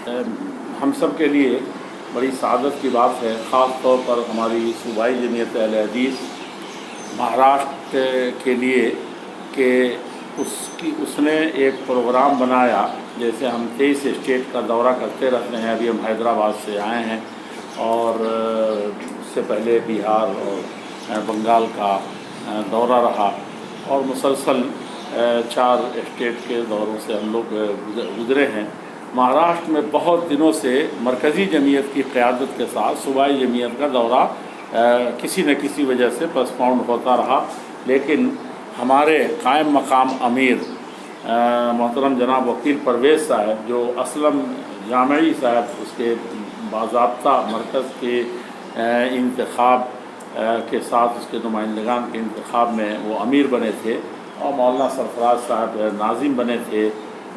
ہم سب کے لیے بڑی سعادت کی بات ہے، خاص طور پر ہماری صوبائی جمعیت اہل حدیث مہاراشٹر کے لیے کہ اس نے ایک پروگرام بنایا. جیسے ہم 23 اسٹیٹ کا دورہ کرتے رہتے ہیں، ابھی ہم حیدرآباد سے آئے ہیں اور اس سے پہلے بہار اور بنگال کا دورہ رہا اور مسلسل 4 اسٹیٹ کے دوروں سے ہم لوگ گزرے ہیں. مہاراشٹر میں بہت دنوں سے مرکزی جمعیت کی قیادت کے ساتھ صوبائی جمعیت کا دورہ کسی نہ کسی وجہ سے پسپاؤنڈ ہوتا رہا، لیکن ہمارے قائم مقام امیر محترم جناب وکیل پرویز صاحب، جو اسلم جامعی صاحب اس کے باضابطہ مرکز کے انتخاب کے ساتھ اس کے نمائندگان کے انتخاب میں وہ امیر بنے تھے، اور مولانا سرفراز صاحب ناظم بنے تھے،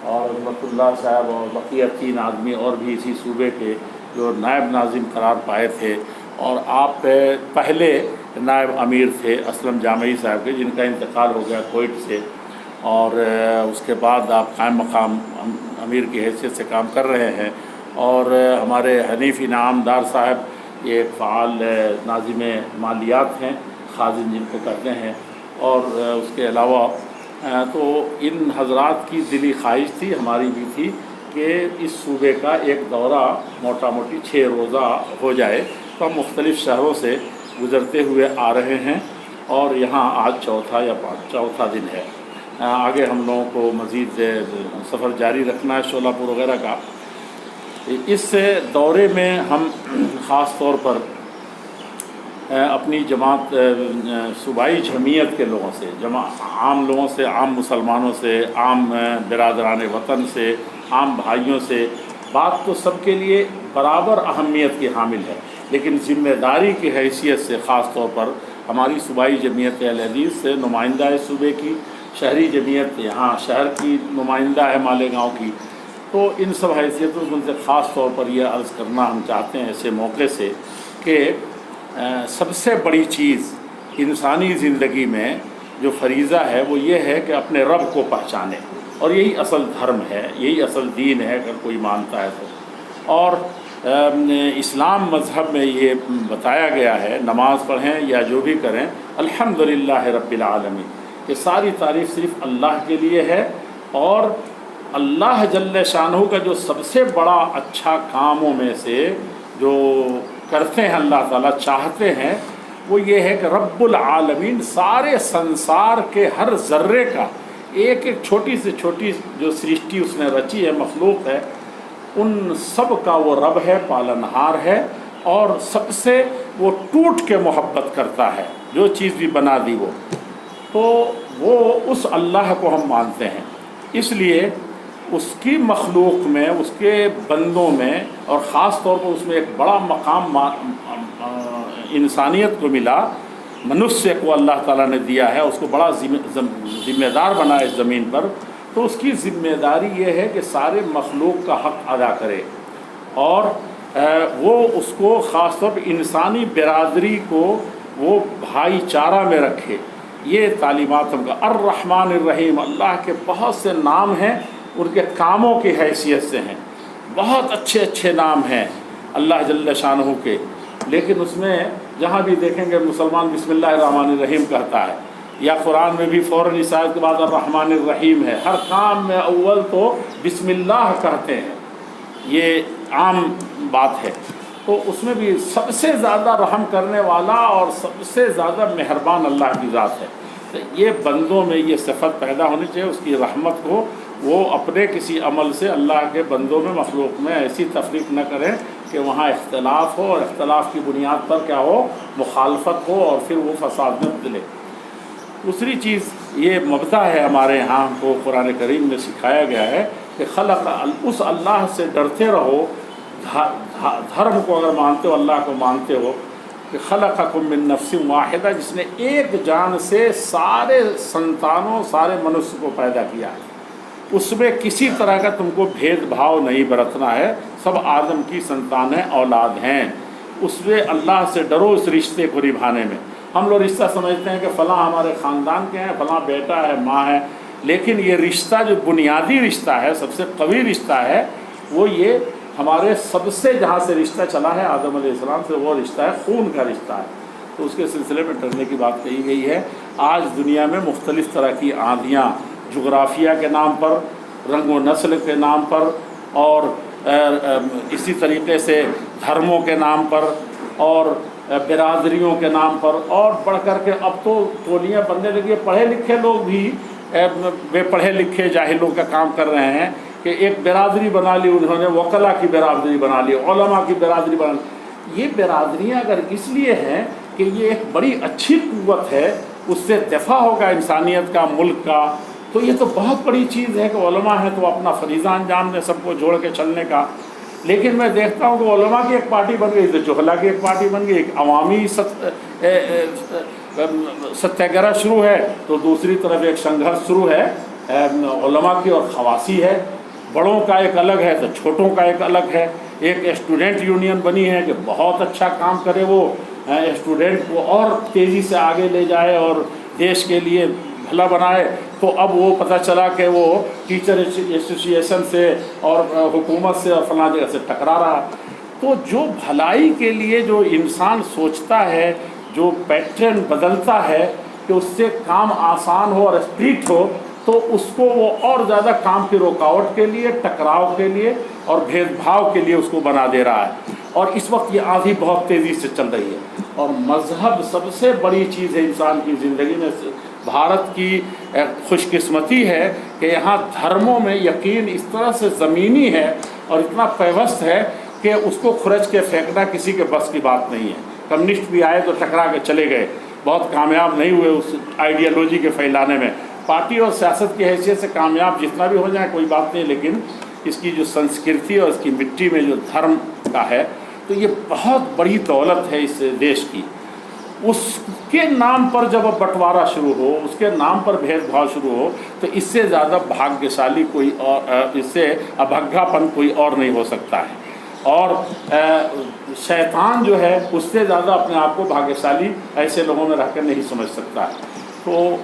اور عظمت اللہ صاحب اور بقیہ 3 آدمی اور بھی اسی صوبے کے جو نائب ناظم قرار پائے تھے. اور آپ پہلے نائب امیر تھے اسلم جامعی صاحب کے، جن کا انتقال ہو گیا کوئٹ سے، اور اس کے بعد آپ قائم مقام امیر کی حیثیت سے کام کر رہے ہیں. اور ہمارے حنیف انعام دار صاحب یہ ایک فعال ناظم مالیات ہیں، خازن جن کو کہتے ہیں. اور اس کے علاوہ تو ان حضرات کی دلی خواہش تھی، ہماری بھی تھی، کہ اس صوبے کا ایک دورہ موٹا موٹی 6 روزہ ہو جائے. تو ہم مختلف شہروں سے گزرتے ہوئے آ رہے ہیں اور یہاں آج چوتھا دن ہے. آگے ہم لوگوں کو مزید سفر جاری رکھنا ہے شولہ پور وغیرہ کا. اس دورے میں ہم خاص طور پر اپنی جماعت صوبائی جمعیت کے لوگوں سے، عام لوگوں سے، عام مسلمانوں سے، عام برادران وطن سے، عام بھائیوں سے، بات تو سب کے لیے برابر اہمیت کی حامل ہے، لیکن ذمہ داری کی حیثیت سے خاص طور پر ہماری صوبائی جمعیت اہل حدیث سے نمائندہ ہے صوبے کی، شہری جمعیت یہاں شہر کی نمائندہ ہے مالیگاؤں کی. تو ان سب حیثیتوں سے خاص طور پر یہ عرض کرنا ہم چاہتے ہیں ایسے موقع سے کہ سب سے بڑی چیز انسانی زندگی میں جو فریضہ ہے وہ یہ ہے کہ اپنے رب کو پہچانے، اور یہی اصل دھرم ہے، یہی اصل دین ہے اگر کوئی مانتا ہے تو. اور اسلام مذہب میں یہ بتایا گیا ہے، نماز پڑھیں یا جو بھی کریں الحمدللہ رب العالمین، کہ ساری تعریف صرف اللہ کے لیے ہے. اور اللہ جل شانہ کا جو سب سے بڑا اچھا کاموں میں سے جو کرتے ہیں اللہ تعالیٰ چاہتے ہیں وہ یہ ہے کہ رب العالمین سارے سنسار کے ہر ذرے کا، ایک ایک چھوٹی سے چھوٹی جو سرشٹی اس نے رچی ہے، مخلوق ہے، ان سب کا وہ رب ہے، پالنہار ہے، اور سب سے وہ ٹوٹ کے محبت کرتا ہے. جو چیز بھی بنا دی وہ اس اللہ کو ہم مانتے ہیں. اس لیے اس کی مخلوق میں، اس کے بندوں میں، اور خاص طور پر اس میں ایک بڑا مقام انسانیت کو ملا، منشیہ کو اللہ تعالیٰ نے دیا ہے، اس کو بڑا ذمہ دار بنا اس زمین پر. تو اس کی ذمہ داری یہ ہے کہ سارے مخلوق کا حق ادا کرے، اور وہ اس کو خاص طور پر انسانی برادری کو وہ بھائی چارہ میں رکھے. یہ تعلیمات ہم کا. الرحمن الرحیم، اللہ کے بہت سے نام ہیں، ان کے کاموں کی حیثیت سے ہیں، بہت اچھے اچھے نام ہیں اللہ جل شانہ کے. لیکن اس میں جہاں بھی دیکھیں گے مسلمان بسم اللہ الرحمن الرحیم کہتا ہے، یا قرآن میں بھی فوراً اس آیت کے بعد الرحمن الرحیم ہے. ہر کام میں اول تو بسم اللہ کہتے ہیں، یہ عام بات ہے. تو اس میں بھی سب سے زیادہ رحم کرنے والا اور سب سے زیادہ مہربان اللہ کی ذات ہے. تو یہ بندوں میں یہ صفت پیدا ہونی چاہیے، اس کی رحمت کو وہ اپنے کسی عمل سے اللہ کے بندوں میں، مخلوق میں ایسی تفریق نہ کریں کہ وہاں اختلاف ہو، اور اختلاف کی بنیاد پر کیا ہو، مخالفت ہو، اور پھر وہ فساد میں بدلے. دوسری چیز یہ مبدا ہے ہمارے یہاں، ہم کو قرآن کریم میں سکھایا گیا ہے کہ خلق، اس اللہ سے ڈرتے رہو، دھرم کو اگر مانتے ہو، اللہ کو مانتے ہو، کہ خلقکم من نفس واحدہ، جس نے ایک جان سے سارے سنتانوں، سارے منشیہ کو پیدا کیا ہے. اس میں کسی طرح کا تم کو بھید بھاؤ نہیں برتنا ہے، سب آدم کی سنتان ہیں، اولاد ہیں. اس میں اللہ سے ڈرو اس رشتے کو نبھانے میں. ہم لوگ رشتہ سمجھتے ہیں کہ فلاں ہمارے خاندان کے ہیں، فلاں بیٹا ہے، ماں ہے، لیکن یہ رشتہ جو بنیادی رشتہ ہے، سب سے قوی رشتہ ہے، وہ یہ ہمارے سب سے جہاں سے رشتہ چلا ہے آدم علیہ السلام سے، وہ رشتہ ہے خون کا رشتہ ہے، تو اس کے سلسلے میں ڈرنے کی بات کہی گئی ہے۔ آج دنیا میں مختلف طرح کی آندیاں جغرافیہ کے نام پر، رنگ و نسل کے نام پر، اور اسی طریقے سے دھرموں کے نام پر اور برادریوں کے نام پر، اور بڑھ کر کے اب تو ٹولیاں بننے لگی، پڑھے لکھے لوگ بھی بے پڑھے لکھے جاہلوں کا کام کر رہے ہیں کہ ایک برادری بنا لی انہوں نے، وکلا کی برادری بنا لی، علماء کی برادری بنا لی۔ یہ برادریاں اگر اس لیے ہیں کہ یہ ایک بڑی اچھی قوت ہے، اس سے دفاع ہوگا انسانیت کا، ملک کا، تو یہ تو بہت بڑی چیز ہے کہ علماء ہیں تو اپنا فریضہ انجام دیں سب کو جوڑ کے چلنے کا۔ لیکن میں دیکھتا ہوں کہ علماء کی ایک پارٹی بن گئی تو جہلا کی ایک پارٹی بن گئی، ایک عوامی ستیہ گرہ شروع ہے تو دوسری طرف ایک سنگھرش شروع ہے علماء کی اور خواصی ہے، بڑوں کا ایک الگ ہے تو چھوٹوں کا ایک الگ ہے۔ ایک اسٹوڈنٹ یونین بنی ہے کہ بہت اچھا کام کرے، وہ اسٹوڈنٹ کو اور تیزی سے آگے لے جائے اور دیش کے لیے بھلا بنائے، تو اب وہ پتہ چلا کہ وہ ٹیچر ایسوسی ایشن سے اور حکومت سے اور فلاں جگہ سے ٹکرا رہا۔ تو جو بھلائی کے لیے جو انسان سوچتا ہے، جو پیٹرن بدلتا ہے کہ اس سے کام آسان ہو اور اسپرٹ ہو، تو اس کو وہ اور زیادہ کام کی رکاوٹ کے لیے، ٹکراؤ کے لیے اور بھید بھاؤ کے لیے اس کو بنا دے رہا ہے۔ اور اس وقت یہ آندھی بہت تیزی سے چل رہی ہے، اور مذہب سب سے بڑی چیز ہے انسان کی زندگی میں۔ بھارت کی خوش قسمتی ہے کہ یہاں دھرموں میں یقین اس طرح سے زمینی ہے اور اتنا پیوست ہے کہ اس کو کھرچ کے پھینکنا کسی کے بس کی بات نہیں ہے۔ کمیونسٹ بھی آئے تو ٹکرا کے چلے گئے، بہت کامیاب نہیں ہوئے اس آئیڈیالوجی کے پھیلانے میں۔ پارٹی اور سیاست کی حیثیت سے کامیاب جتنا بھی ہو جائے کوئی بات نہیں، لیکن اس کی جو سنسکرتی اور اس کی مٹی میں جو دھرم کا ہے، تو یہ بہت بڑی دولت ہے اس دیش کی۔ اس کے نام پر جب اب بٹوارا شروع ہو، اس کے نام پر بھید بھاؤ شروع ہو، تو اس سے زیادہ بھاگیہشالی کوئی اور، اس سے ابھگا پن کوئی اور نہیں ہو سکتا ہے۔ اور شیطان جو ہے اس سے زیادہ اپنے آپ کو بھاگیہشالی ایسے لوگوں میں رہ کر نہیں سمجھ سکتا ہے۔ تو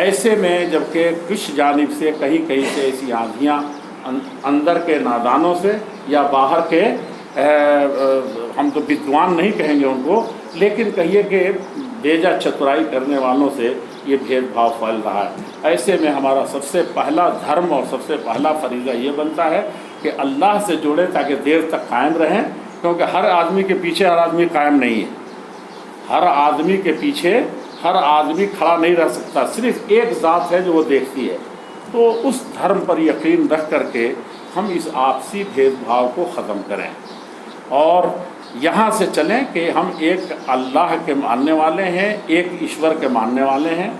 ایسے میں جبکہ کچھ جانب سے کہیں کہیں سے ایسی آندھیاں اندر کے نادانوں سے یا باہر کے ہم تو بدوان نہیں کہیں گے ان کو، لیکن کہیے کہ بیجا چترائی کرنے والوں سے یہ بھید بھاؤ پھیل رہا ہے۔ ایسے میں ہمارا سب سے پہلا دھرم اور سب سے پہلا فریضہ یہ بنتا ہے کہ اللہ سے جڑے تاکہ دیر تک قائم رہیں، کیونکہ ہر آدمی کے پیچھے ہر آدمی قائم نہیں ہے، ہر آدمی کے پیچھے ہر آدمی کھڑا نہیں رہ سکتا، صرف ایک ذات ہے جو وہ دیکھتی ہے۔ تو اس دھرم پر یقین رکھ کر کے ہم اس آپسی بھید بھاؤ کو ختم کریں اور یہاں سے چلیں کہ ہم ایک اللہ کے ماننے والے ہیں، ایک ایشور کے ماننے والے ہیں۔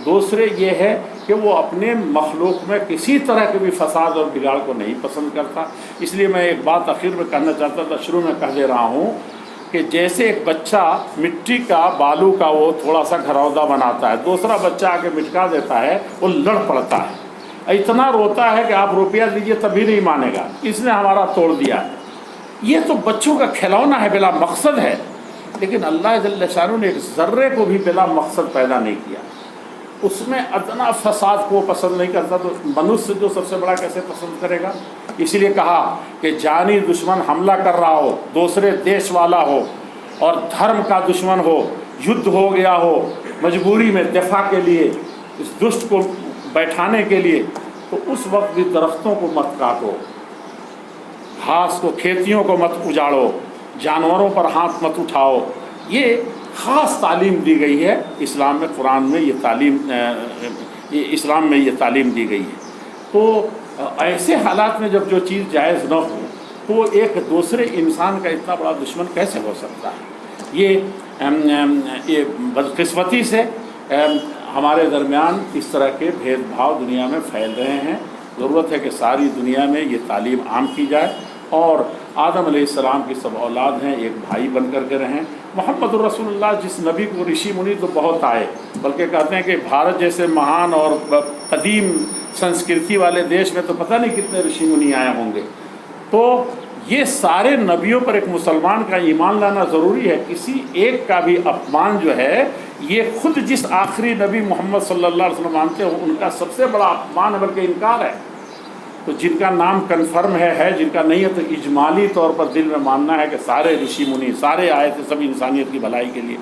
دوسرے یہ ہے کہ وہ اپنے مخلوق میں کسی طرح کے بھی فساد اور بگاڑ کو نہیں پسند کرتا۔ اس لیے میں ایک بات آخر میں کہنا چاہتا تھا، شروع میں کہہ دے رہا ہوں کہ جیسے ایک بچہ مٹی کا، بالو کا وہ تھوڑا سا گھرودہ بناتا ہے، دوسرا بچہ آ کے مٹکا دیتا ہے، وہ لڑ پڑتا ہے، اتنا روتا ہے کہ آپ روپیہ دیجیے تبھی نہیں مانے گا، اس نے ہمارا توڑ دیا ہے۔ یہ تو بچوں کا کھلونا ہے، بلا مقصد ہے، لیکن اللہ جل شانہ نے ایک ذرے کو بھی بلا مقصد پیدا نہیں کیا، اس میں ادنا فساد کو پسند نہیں کرتا، تو منوشیہ جو سب سے بڑا کیسے پسند کرے گا؟ اسی لیے کہا کہ جانی دشمن حملہ کر رہا ہو، دوسرے دیش والا ہو اور دھرم کا دشمن ہو، یدھ ہو گیا ہو مجبوری میں دفاع کے لیے، اس دشت کو بیٹھانے کے لیے، تو اس وقت بھی درختوں کو مت کاٹو، گھاس کو، کھیتیوں کو مت اجاڑو، جانوروں پر ہاتھ مت اٹھاؤ۔ یہ خاص تعلیم دی گئی ہے اسلام میں، قرآن میں یہ تعلیم، اسلام میں یہ تعلیم دی گئی ہے۔ تو ایسے حالات میں جب جو چیز جائز نہ ہو تو ایک دوسرے انسان کا اتنا بڑا دشمن کیسے ہو سکتا ہے؟ یہ بدقسمتی سے ہمارے درمیان اس طرح کے بھید بھاؤ دنیا میں پھیل رہے ہیں۔ ضرورت ہے کہ ساری دنیا میں یہ تعلیم عام کی جائے اور آدم علیہ السلام کی سب اولاد ہیں، ایک بھائی بن کر کے رہیں۔ محمد الرسول اللہ جس نبی کو رشی منی تو بہت آئے، بلکہ کہتے ہیں کہ بھارت جیسے مہان اور قدیم سنسکرتی والے دیش میں تو پتہ نہیں کتنے رشی منی آئے ہوں گے۔ تو یہ سارے نبیوں پر ایک مسلمان کا ایمان لانا ضروری ہے، کسی ایک کا بھی اپمان جو ہے، یہ خود جس آخری نبی محمد صلی اللہ علیہ وسلم مانتے ہو ان کا سب سے بڑا اپمان ہے، بلکہ انکار ہے۔ تو جن کا نام کنفرم ہے جن کا نہیں ہے تو اجمالی طور پر دل میں ماننا ہے کہ سارے رشی منی سارے آئے تھے سب انسانیت کی بھلائی کے لیے.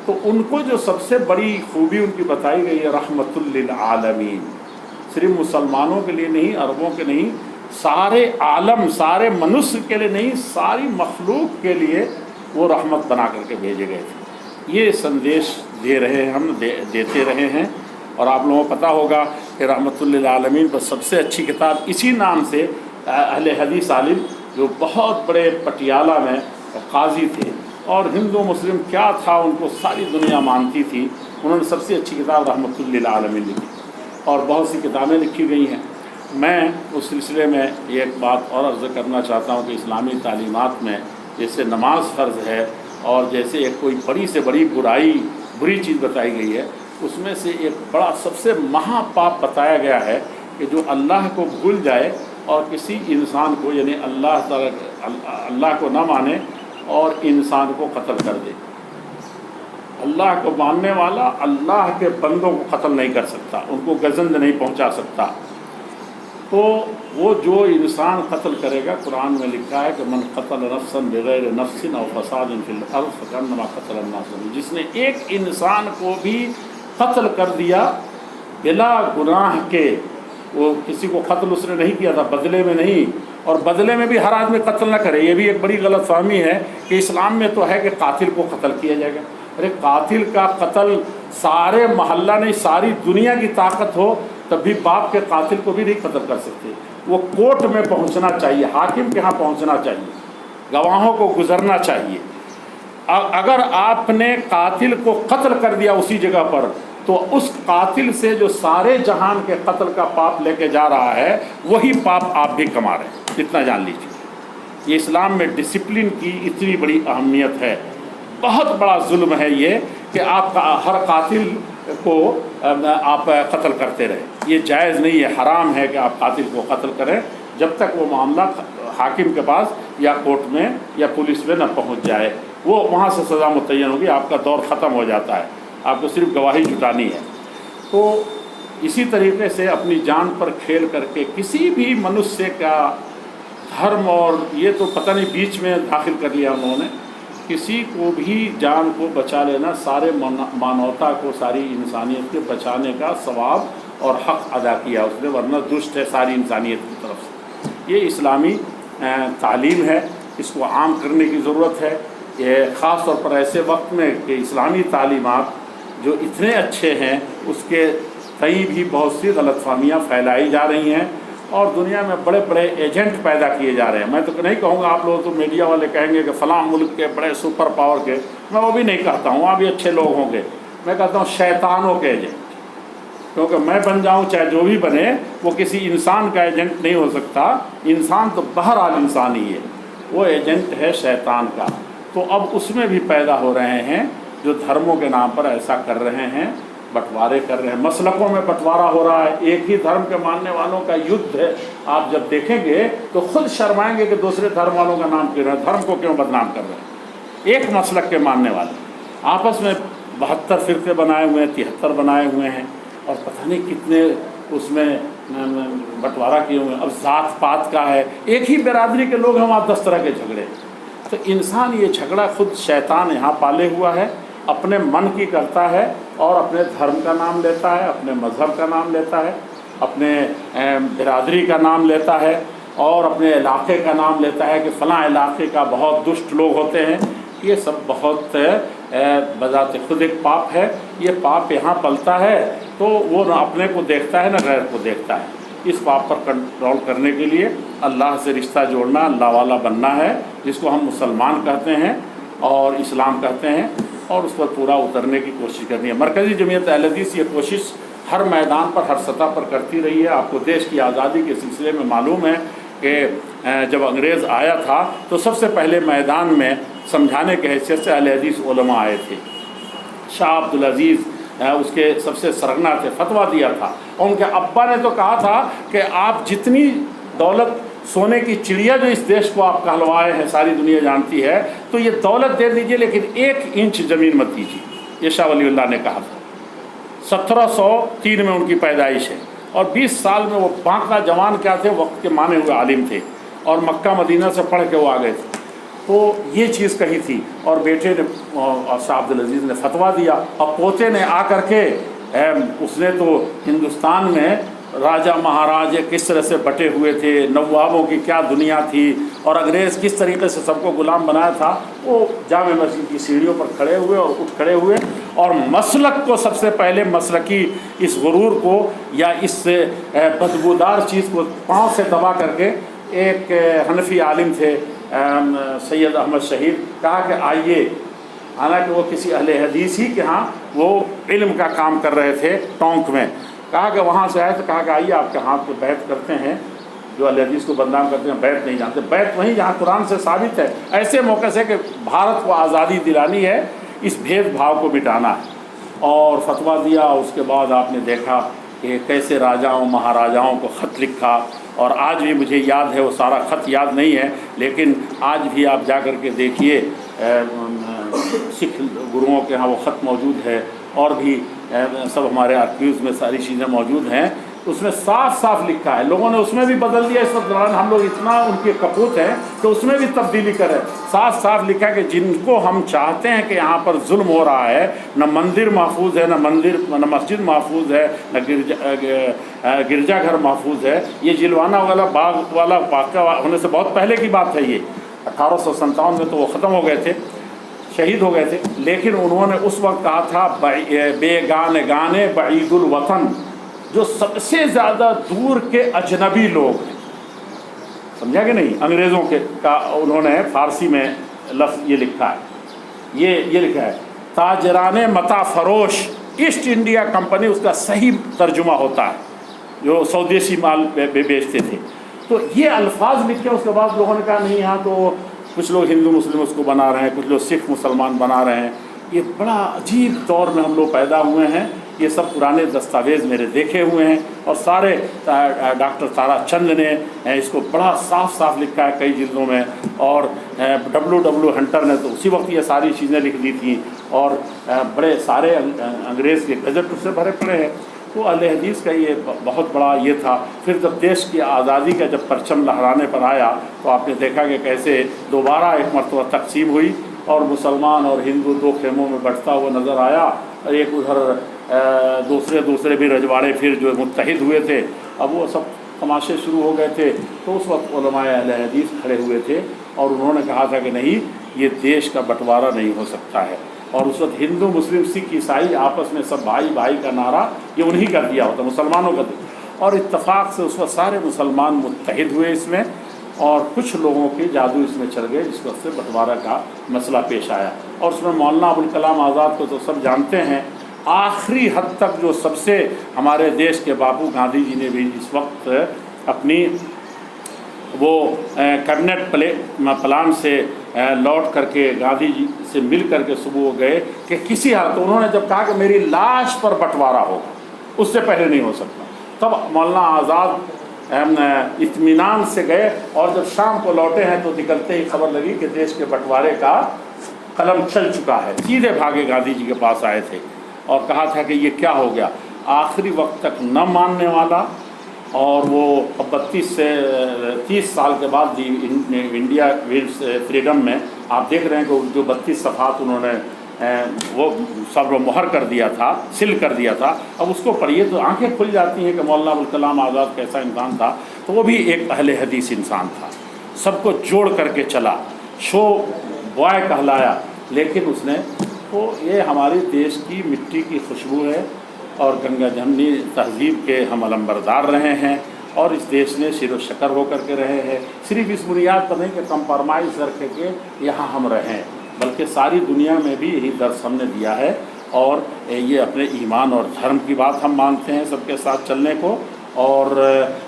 تو ان کو جو سب سے بڑی خوبی ان کی بتائی گئی ہے رحمت للعالمین، صرف مسلمانوں کے لیے نہیں، عربوں کے نہیں، سارے عالم سارے منوشیہ کے لیے نہیں، ساری مخلوق کے لیے وہ رحمت بنا کر کے بھیجے گئے تھے. یہ سندیش دے رہے ہیں ہم دیتے رہے ہیں. اور آپ لوگوں کو پتہ ہوگا کہ رحمت للعالمین پر سب سے اچھی کتاب اسی نام سے اہل حدیث عالم جو بہت بڑے پٹیالہ میں قاضی تھے اور ہندو مسلم کیا تھا ان کو ساری دنیا مانتی تھی، انہوں نے سب سے اچھی کتاب رحمت للعالمین لکھی اور بہت سی کتابیں لکھی گئی ہیں. میں اس سلسلے میں ایک بات اور عرض کرنا چاہتا ہوں کہ اسلامی تعلیمات میں جیسے نماز فرض ہے اور جیسے ایک کوئی بڑی سے بڑی بری چیز بتائی گئی ہے، اس میں سے ایک بڑا سب سے مہا پاپ بتایا گیا ہے کہ جو اللہ کو بھول جائے اور کسی انسان کو یعنی اللہ کو نہ مانے اور انسان کو قتل کر دے. اللہ کو ماننے والا اللہ کے بندوں کو قتل نہیں کر سکتا، ان کو گزند نہیں پہنچا سکتا. تو وہ جو انسان قتل کرے گا، قرآن میں لکھا ہے کہ من قتل نفسا بغیر نفس او فساد فی الارض فکانما قتل الناس، جس نے ایک انسان کو بھی قتل کر دیا بلا گناہ کے، وہ کسی کو قتل اس نے نہیں کیا تھا بدلے میں نہیں، اور بدلے میں بھی ہر آدمی قتل نہ کرے. یہ بھی ایک بڑی غلط فہمی ہے کہ اسلام میں تو ہے کہ قاتل کو قتل کیا جائے گا. ارے قاتل کا قتل سارے محلہ نہیں ساری دنیا کی طاقت ہو تب بھی باپ کے قاتل کو بھی نہیں قتل کر سکتے. وہ کورٹ میں پہنچنا چاہیے، حاکم کے ہاں پہنچنا چاہیے، گواہوں کو گزرنا چاہیے. اگر آپ نے قاتل کو قتل کر دیا اسی جگہ پر تو اس قاتل سے جو سارے جہان کے قتل کا پاپ لے کے جا رہا ہے وہی پاپ آپ بھی کما رہے ہیں، اتنا جان لیجیے. یہ اسلام میں ڈسپلن کی اتنی بڑی اہمیت ہے. بہت بڑا ظلم ہے یہ کہ آپ ہر قاتل کو آپ قتل کرتے رہے. یہ جائز نہیں ہے، حرام ہے کہ آپ قاتل کو قتل کریں جب تک وہ معاملہ حاکم کے پاس یا کورٹ میں یا پولیس میں نہ پہنچ جائے. وہ وہاں سے سزا متعین ہوگی، آپ کا دور ختم ہو جاتا ہے، آپ کو صرف گواہی جٹانی ہے. تو اسی طریقے سے اپنی جان پر کھیل کر کے کسی بھی منوشیہ کا دھرم، اور یہ تو پتہ نہیں بیچ میں داخل کر لیا انہوں نے، کسی کو بھی جان کو بچا لینا سارے مانوتا کو ساری انسانیت کے بچانے کا ثواب اور حق ادا کیا اس نے، ورنہ دشت ہے ساری انسانیت کی طرف سے. یہ اسلامی تعلیم ہے، اس کو عام کرنے کی ضرورت ہے. یہ خاص طور پر ایسے وقت میں کہ اسلامی تعلیمات جو اتنے اچھے ہیں اس کے کئی بھی بہت سی غلط فہمیاں پھیلائی جا رہی ہیں اور دنیا میں بڑے بڑے ایجنٹ پیدا کیے جا رہے ہیں. میں تو نہیں کہوں گا، آپ لوگ تو میڈیا والے کہیں گے کہ فلاں ملک کے بڑے سپر پاور کے، میں وہ بھی نہیں کہتا ہوں، وہاں بھی اچھے لوگ ہوں گے. میں کہتا ہوں شیطانوں کے ایجنٹ، کیونکہ میں بن جاؤں چاہے جو بھی بنے وہ کسی انسان کا ایجنٹ نہیں ہو سکتا. انسان تو بہرحال انسان ہی ہے، وہ ایجنٹ ہے شیطان کا. تو اب اس میں بھی پیدا ہو رہے ہیں جو دھرموں کے نام پر ایسا کر رہے ہیں، بٹوارے کر رہے ہیں، مسلکوں میں بٹوارا ہو رہا ہے. ایک ہی دھرم کے ماننے والوں کا یدھ ہے. آپ جب دیکھیں گے تو خود شرمائیں گے کہ دوسرے دھرم والوں کا نام کیوں رہے ہیں، دھرم کو کیوں بدنام کر رہے ہیں. ایک مسلک کے ماننے والے آپس میں 72 فرقے بنائے ہوئے ہیں، 73 بنائے ہوئے ہیں اور پتہ نہیں کتنے اس میں بٹوارا کیے ہوئے ہیں. اب ذات پات کا ہے، ایک ہی برادری کے لوگ ہیں، وہاں 10 طرح کے جھگڑے. تو انسان یہ جھگڑا خود شیطان یہاں پالے ہوا ہے، اپنے من کی کرتا ہے اور اپنے دھرم کا نام لیتا ہے، اپنے مذہب کا نام لیتا ہے، اپنے برادری کا نام لیتا ہے اور اپنے علاقے کا نام لیتا ہے کہ فلاں علاقے کا بہت دشت لوگ ہوتے ہیں. یہ سب بہت بذات خود ایک پاپ ہے. یہ پاپ یہاں پلتا ہے تو وہ نہ اپنے کو دیکھتا ہے نہ غیر کو دیکھتا ہے. اس پاپ پر کنٹرول کرنے کے لیے اللہ سے رشتہ جوڑنا، اللہ والا بننا ہے، جس کو ہم مسلمان کہتے ہیں اور اسلام کہتے ہیں، اور اس پر پورا اترنے کی کوشش کرنی ہے. مرکزی جمعیت اہل حدیث یہ کوشش ہر میدان پر ہر سطح پر کرتی رہی ہے. آپ کو دیش کی آزادی کے سلسلے میں معلوم ہے کہ جب انگریز آیا تھا تو سب سے پہلے میدان میں سمجھانے کے حیثیت سے اہل حدیث علماء آئے تھے. شاہ عبدالعزیز اس کے سب سے سرگنا تھے، فتویٰ دیا تھا. اور ان کے ابا نے تو کہا تھا کہ آپ جتنی دولت سونے کی چڑیا جو اس دیش کو آپ کہلوائے ہیں ساری دنیا جانتی ہے، تو یہ دولت دے دیجئے لیکن 1 انچ زمین مت دیجیے. یہ شاہ ولی اللہ نے کہا تھا. 1703 میں ان کی پیدائش ہے. اور 20 سال میں وہ باقا جوان کیا تھے، وقت کے مانے ہوئے عالم تھے، اور مکہ مدینہ سے پڑھ کے وہ آ گئے تھے۔ تو یہ چیز کہی تھی، اور بیٹے نے شاہ عبدالعزیز نے فتویٰ دیا، اور پوتے نے آ کر کے اس نے تو ہندوستان میں راجہ مہاراجے کس طرح سے بٹے ہوئے تھے، نوابوں کی کیا دنیا تھی، اور انگریز کس طریقے سے سب کو غلام بنایا تھا، وہ جامع مسجد کی سیڑھیوں پر کھڑے ہوئے اور اٹھ کھڑے ہوئے، اور مسلک کو سب سے پہلے مسلکی اس غرور کو یا اس بدبودار چیز کو پاؤں سے دبا کر کے، ایک حنفی عالم تھے سید احمد شہید، کہا کہ آئیے، حالانکہ وہ کسی اہل حدیث ہی کے ہاں وہ علم کا کام کر رہے تھے ٹونک میں، کہا کہ وہاں سے آئے تو کہا کہ آئیے آپ کے ہاتھ پہ بیعت کرتے ہیں، جو اہل حدیث کو بدنام کرتے ہیں بیعت نہیں جانتے، بیعت وہیں جہاں قرآن سے ثابت ہے، ایسے موقع سے کہ بھارت کو آزادی دلانی ہے، اس بھید بھاؤ کو مٹانا ہے، اور فتویٰ دیا۔ اس کے بعد آپ نے دیکھا کہ کیسے راجاؤں مہاراجاؤں کو خط لکھا، اور آج بھی مجھے یاد ہے، وہ سارا خط یاد نہیں ہے لیکن آج بھی آپ جا کر کے دیکھیے سکھ گروؤں کے ہاں وہ خط موجود ہے، اور بھی سب ہمارے آرکیوز میں ساری چیزیں موجود ہیں، اس میں صاف صاف لکھا ہے، لوگوں نے اس میں بھی بدل دیا، اس وقت دوران ہم لوگ اتنا ان کے کپوت ہیں کہ اس میں بھی تبدیلی کریں، صاف صاف لکھا کہ جن کو ہم چاہتے ہیں کہ یہاں پر ظلم ہو رہا ہے، نہ مندر محفوظ ہے، نہ مسجد محفوظ ہے، نہ گرجا گھر محفوظ ہے، یہ جلوانہ والا باغ والا واقعہ ہونے سے بہت پہلے کی بات ہے، یہ 1857 میں تو وہ ختم ہو گئے تھے، شہید ہو گئے تھے، لیکن انہوں نے اس وقت کہا تھا بے گانے بعید الوطن، جو سب سے زیادہ دور کے اجنبی لوگ ہیں، سمجھا کہ نہیں، انگریزوں کے کا انہوں نے فارسی میں لفظ یہ لکھا ہے، یہ لکھا ہے تاجران متا فروش، ایسٹ انڈیا کمپنی اس کا صحیح ترجمہ ہوتا ہے، جو سودیسی مال بیچتے تھے، تو یہ الفاظ لکھے۔ اس کے بعد لوگوں نے کہا نہیں، یہاں تو کچھ لوگ ہندو مسلم اس کو بنا رہے ہیں، کچھ لوگ سکھ مسلمان بنا رہے ہیں، یہ بڑا عجیب دور میں ہم لوگ پیدا ہوئے ہیں، یہ سب پرانے دستاویز میرے دیکھے ہوئے ہیں، اور سارے ڈاکٹر تارا چند نے اس کو بڑا صاف صاف لکھا ہے کئی جلدوں میں، اور W ہنٹر نے تو اسی وقت یہ ساری چیزیں لکھ دی تھیں، اور بڑے سارے انگریز کے گزٹ اس سے بھرے پڑے ہیں۔ تو اہل حدیث کا یہ بہت بڑا یہ تھا۔ پھر جب دیش کی آزادی کا جب پرچم لہرانے پر آیا تو آپ نے دیکھا کہ کیسے دوبارہ ایک مرتبہ تقسیم ہوئی، اور مسلمان اور ہندو دو خیموں میں بٹتا ہوا نظر آیا، اور ایک ادھر دوسرے بھی رجواڑے پھر جو متحد ہوئے تھے، اب وہ سب تماشے شروع ہو گئے تھے۔ تو اس وقت علماء اہل حدیث کھڑے ہوئے تھے، اور انہوں نے کہا تھا کہ نہیں، یہ دیش کا بٹوارا نہیں ہو سکتا ہے، اور اس وقت ہندو مسلم سکھ عیسائی آپس میں سب بھائی بھائی کا نعرہ یہ انہی کا دیا ہوتا، مسلمانوں کا دیا، اور اتفاق سے اس وقت سارے مسلمان متحد ہوئے اس میں، اور کچھ لوگوں کے جادو اس میں چل گئے، جس وقت سے بٹوارہ کا مسئلہ پیش آیا۔ اور اس میں مولانا ابوالکلام آزاد کو تو سب جانتے ہیں، آخری حد تک جو سب سے ہمارے دیش کے باپو گاندھی جی نے بھی اس وقت اپنی وہ کیبنٹ پلان سے لوٹ کر کے گاندھی جی سے مل کر کے صبح گئے کہ کسی حال، تو انہوں نے جب کہا کہ میری لاش پر بٹوارہ ہوگا، اس سے پہلے نہیں ہو سکتا، تب مولانا آزاد اطمینان سے گئے، اور جب شام کو لوٹے ہیں تو نکلتے ہی خبر لگی کہ دیش کے بٹوارے کا قلم چل چکا ہے، سیدھے بھاگے گاندھی جی کے پاس آئے تھے اور کہا تھا کہ یہ کیا ہو گیا، آخری وقت تک نہ ماننے والا، اور وہ 32 سے 30 سال کے بعد انڈیا فریڈم میں آپ دیکھ رہے ہیں کہ جو 32 صفحات انہوں نے وہ سب مہر کر دیا تھا، سل کر دیا تھا، اب اس کو پڑھیے تو آنکھیں کھل جاتی ہیں کہ مولانا ابوالکلام آزاد کیسا انسان تھا۔ تو وہ بھی ایک اہل حدیث انسان تھا، سب کو جوڑ کر کے چلا، شو بوائے کہلایا، لیکن اس نے تو یہ ہماری دیش کی مٹی کی خوشبو ہے، اور گنگا جمنی تہذیب کے ہم علمبردار رہے ہیں، اور اس دیش نے شیر و شکر ہو کر کے رہے ہیں، صرف اس بنیاد پر نہیں کہ کمپرمائز کر کے یہاں ہم رہیں، بلکہ ساری دنیا میں بھی یہی درس ہم نے دیا ہے، اور یہ اپنے ایمان اور دھرم کی بات ہم مانتے ہیں سب کے ساتھ چلنے کو، اور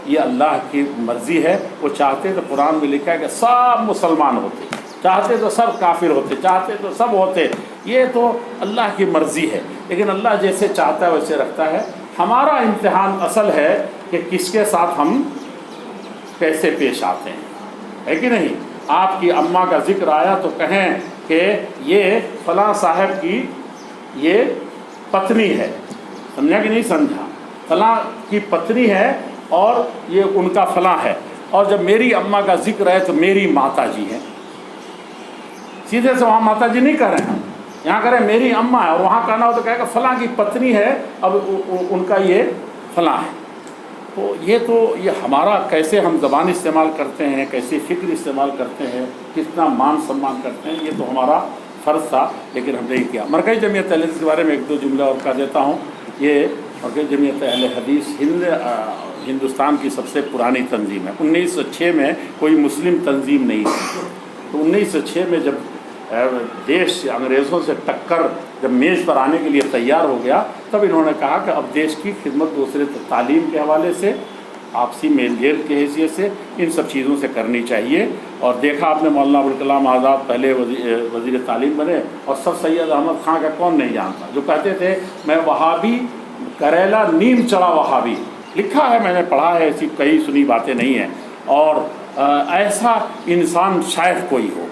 یہ اللہ کی مرضی ہے، وہ چاہتے تو قرآن میں لکھا ہے کہ سب مسلمان ہوتے، چاہتے تو سب کافر ہوتے، چاہتے تو سب ہوتے، یہ تو اللہ کی مرضی ہے، لیکن اللہ جیسے چاہتا ہے ویسے رکھتا ہے۔ ہمارا امتحان اصل ہے کہ کس کے ساتھ ہم کیسے پیش آتے ہیں، ہے کہ نہیں؟ آپ کی اماں کا ذکر آیا تو کہیں کہ یہ فلاں صاحب کی یہ پتنی ہے، سمجھا کہ نہیں سمجھا؟ فلاں کی پتنی ہے اور یہ ان کا فلاں ہے، اور جب میری اماں کا ذکر ہے تو میری ماتا جی ہیں۔ سیدھے سے وہاں ماتا جی نہیں کہہ رہے ہیں، یہاں کہہ رہے ہیں میری اماں ہے، اور وہاں کہنا ہو تو کہے گا فلاں کی پتنی ہے، اب ان کا یہ فلاں ہے۔ تو یہ ہمارا کیسے ہم زبان استعمال کرتے ہیں، کیسی فکر استعمال کرتے ہیں، کتنا مان سمان کرتے ہیں، یہ تو ہمارا فرض تھا لیکن ہم نہیں کیا۔ مرکزی جمعیت اہل حدیث کے بارے میں ایک دو جملہ اور کہہ دیتا ہوں۔ یہ مرکزی جمعیت اہل حدیث ہندوستان کی سب سے پرانی تنظیم ہے۔ 1906 میں کوئی مسلم تنظیم نہیں تھی، تو 1906 میں جب دیش انگریزوں سے ٹکر جب میز پر آنے کے لیے تیار ہو گیا، تب انہوں نے کہا کہ اب دیش کی خدمت دوسرے تعلیم کے حوالے سے، آپسی میل جیل کی حیثیت سے ان سب چیزوں سے کرنی چاہیے۔ اور دیکھا آپ نے مولانا ابوالکلام آزاد پہلے وزیر تعلیم بنے، اور سر سید احمد خان کا کون نہیں جانتا، جو کہتے تھے میں وہابی کریلا نیم چڑھا وہابی، لکھا ہے میں نے پڑھا ہے، ایسی کئی سنی باتیں نہیں ہیں۔ اور ایسا انسان شاید کوئی ہو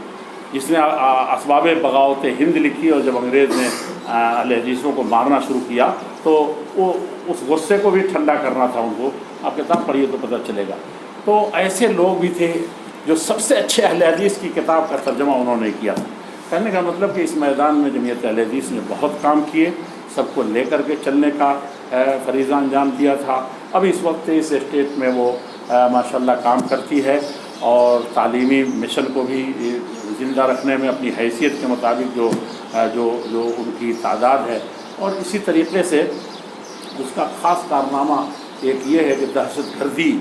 جس نے اسباب بغاوت ہند لکھی، اور جب انگریز نے اہل حدیثوں کو مارنا شروع کیا تو وہ اس غصے کو بھی ٹھنڈا کرنا تھا ان کو۔ آپ کتاب پڑھیے تو پتہ چلے گا۔ تو ایسے لوگ بھی تھے جو سب سے اچھے اہل حدیث کی کتاب کا ترجمہ انہوں نے کیا۔ کہنے کا مطلب کہ اس میدان میں جمعیت اہل حدیث نے بہت کام کیے، سب کو لے کر کے چلنے کا فریضہ انجام دیا تھا۔ اب اس وقت اس اسٹیٹ میں وہ ماشاءاللہ کام کرتی ہے، اور تعلیمی مشن کو بھی زندہ رکھنے میں اپنی حیثیت کے مطابق جو ان کی تعداد ہے۔ اور اسی طریقے سے اس کا خاص کارنامہ ایک یہ ہے کہ دہشت گردی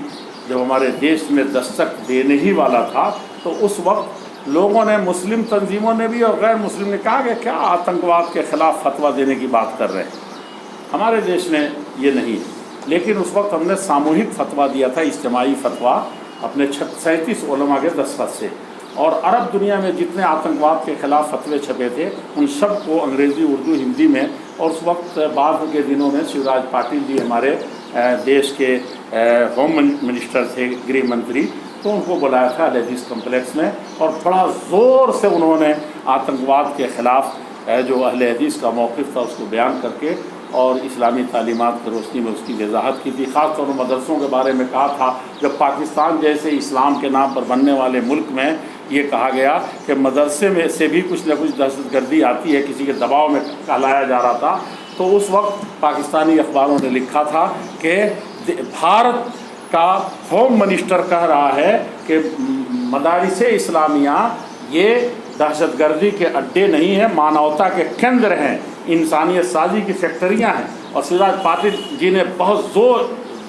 جب ہمارے دیش میں دستک دینے ہی والا تھا، تو اس وقت لوگوں نے، مسلم تنظیموں نے بھی اور غیر مسلم نے کہا کہ کیا آتنکواد کے خلاف فتویٰ دینے کی بات کر رہے ہیں، ہمارے دیش میں یہ نہیں۔ لیکن اس وقت ہم نے ساموہک فتویٰ دیا تھا، اجتماعی فتویٰ اپنے 37 علماء کے دستخط سے، اور عرب دنیا میں جتنے آتنکواد کے خلاف فتوے چھپے تھے ان سب کو انگریزی، اردو، ہندی میں، اور اس وقت بعد کے دنوں میں شیوراج پاٹل جی ہمارے دیش کے ہوم منسٹر تھے، گریہ منتری، تو ان کو بلایا تھا اہل حدیث کمپلیکس میں، اور بڑا زور سے انہوں نے آتنکواد کے خلاف جو اہل حدیث کا موقف تھا اس کو بیان کر کے اور اسلامی تعلیمات کی روشنی میں اس کی وضاحت کی تھی۔ خاص طور پر مدرسوں کے بارے میں کہا تھا، جب پاکستان جیسے اسلام کے نام پر بننے والے ملک میں یہ کہا گیا کہ مدرسے میں سے بھی کچھ نہ کچھ دہشت گردی آتی ہے، کسی کے دباؤ میں کہلایا جا رہا تھا، تو اس وقت پاکستانی اخباروں نے لکھا تھا کہ بھارت کا ہوم منسٹر کہہ رہا ہے کہ مدارس اسلامیہ یہ دہشت گردی کے اڈے نہیں ہیں، مانوتا کے کیندر ہیں، انسانیت سازی کی فیکٹریاں ہیں۔ اور شیوراج پاٹل جی نے بہت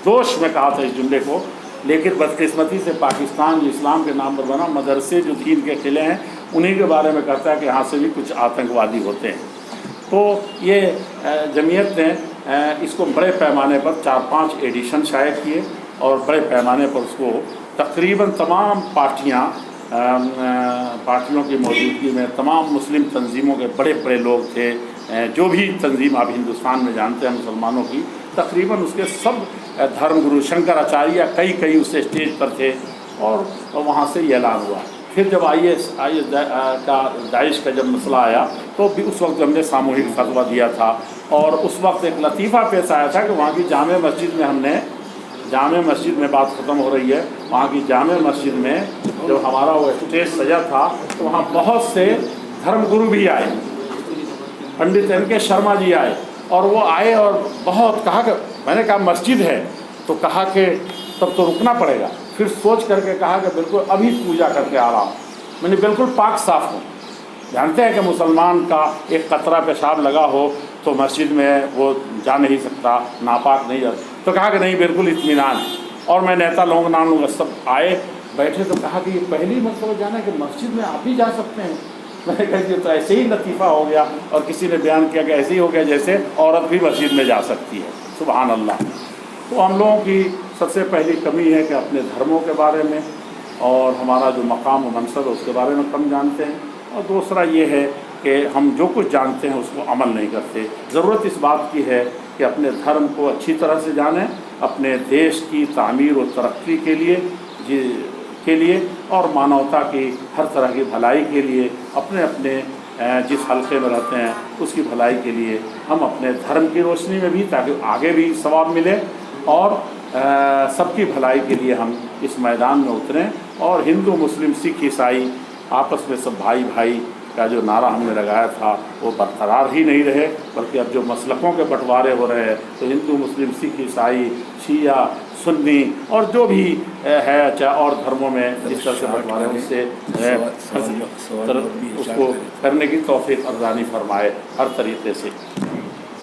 جوش میں کہا تھا اس جملے کو، لیکن بدقسمتی سے پاکستان جو اسلام کے نام پر بنا، مدرسے جو دین کے قلعے ہیں انہی کے بارے میں کہتا ہے کہ یہاں سے بھی کچھ آتنکوادی ہوتے ہیں۔ تو یہ جمعیت نے اس کو بڑے پیمانے پر 4-5 ایڈیشن شائع کیے، اور بڑے پیمانے پر اس کو تقریباً تمام پارٹیوں کی موجودگی میں، تمام مسلم تنظیموں کے بڑے بڑے لوگ تھے، جو بھی تنظیم آپ ہندوستان میں جانتے ہیں مسلمانوں کی، تقریباً اس کے سب دھرم گرو شنکر آچاریہ کئی اس اسٹیج پر تھے، اور وہاں سے یہ اعلان ہوا۔ پھر جب آئی ایس کا داعش کا جب مسئلہ آیا تو بھی اس وقت ہم نے ساموہک فتویٰ دیا تھا، اور اس وقت ایک لطیفہ پیش آیا تھا کہ وہاں کی جامع مسجد میں ہم نے، جامع مسجد میں بات ختم ہو رہی ہے، وہاں کی جامع مسجد میں جب ہمارا وہ اسٹیج سجا تھا تو وہاں بہت سے دھرم گرو بھی آئے، پنڈت این کے شرما جی آئے، اور وہ آئے اور بہت کہا کہ میں نے کہا مسجد ہے، تو کہا کہ تب تو رکنا پڑے گا۔ پھر سوچ کر کے کہا کہ بالکل ابھی پوجا کر کے آ رہا ہوں، میں نے بالکل پاک صاف ہوں۔ جانتے ہیں کہ مسلمان کا ایک قطرہ پیشاب لگا ہو تو مسجد میں وہ جا نہیں سکتا، ناپاک نہیں جا، تو کہا کہ نہیں بالکل اطمینان ہے۔ اور میں نیتا لوگ نان لوگ سب آئے بیٹھے تو کہا کہ یہ پہلی مرتبہ جانا ہے کہ مسجد میں آپ بھی جا سکتے ہیں۔ میں نے کہا تو ایسے ہی لطیفہ ہو گیا، اور کسی نے بیان کیا کہ ایسے ہی ہو گیا جیسے عورت بھی مسجد میں جا سکتی ہے۔ سبحان اللہ۔ تو ہم لوگوں کی سب سے پہلی کمی ہے کہ اپنے دھرموں کے بارے میں اور ہمارا جو مقام و منصب ہے اس کے بارے میں کم جانتے ہیں، اور دوسرا یہ ہے کہ ہم جو کچھ جانتے ہیں اس کو عمل نہیں کرتے۔ ضرورت اس بات کی ہے کہ اپنے دھرم کو اچھی طرح سے جانیں، اپنے دیش کی تعمیر و ترقی کے لیے اور مانوتا کی ہر طرح کی بھلائی کے لیے، اپنے جس حلقے میں رہتے ہیں اس کی بھلائی کے لیے ہم اپنے دھرم کی روشنی میں بھی، تاکہ آگے بھی ثواب ملے اور سب کی بھلائی کے لیے ہم اس میدان میں اتریں اور ہندو مسلم سکھ عیسائی آپس میں سب بھائی بھائی کا جو نعرہ ہم نے لگایا تھا وہ برقرار ہی نہیں رہے، بلکہ اب جو مسلکوں کے بٹوارے ہو رہے ہیں تو ہندو مسلم سکھ عیسائی شیعہ سنی اور جو بھی ہے چاہے اور دھرموں میں جس طرح سے بٹوارے ہیں اس سے اس کو کرنے کی توفیق ارزانی فرمائے ہر طریقے سے۔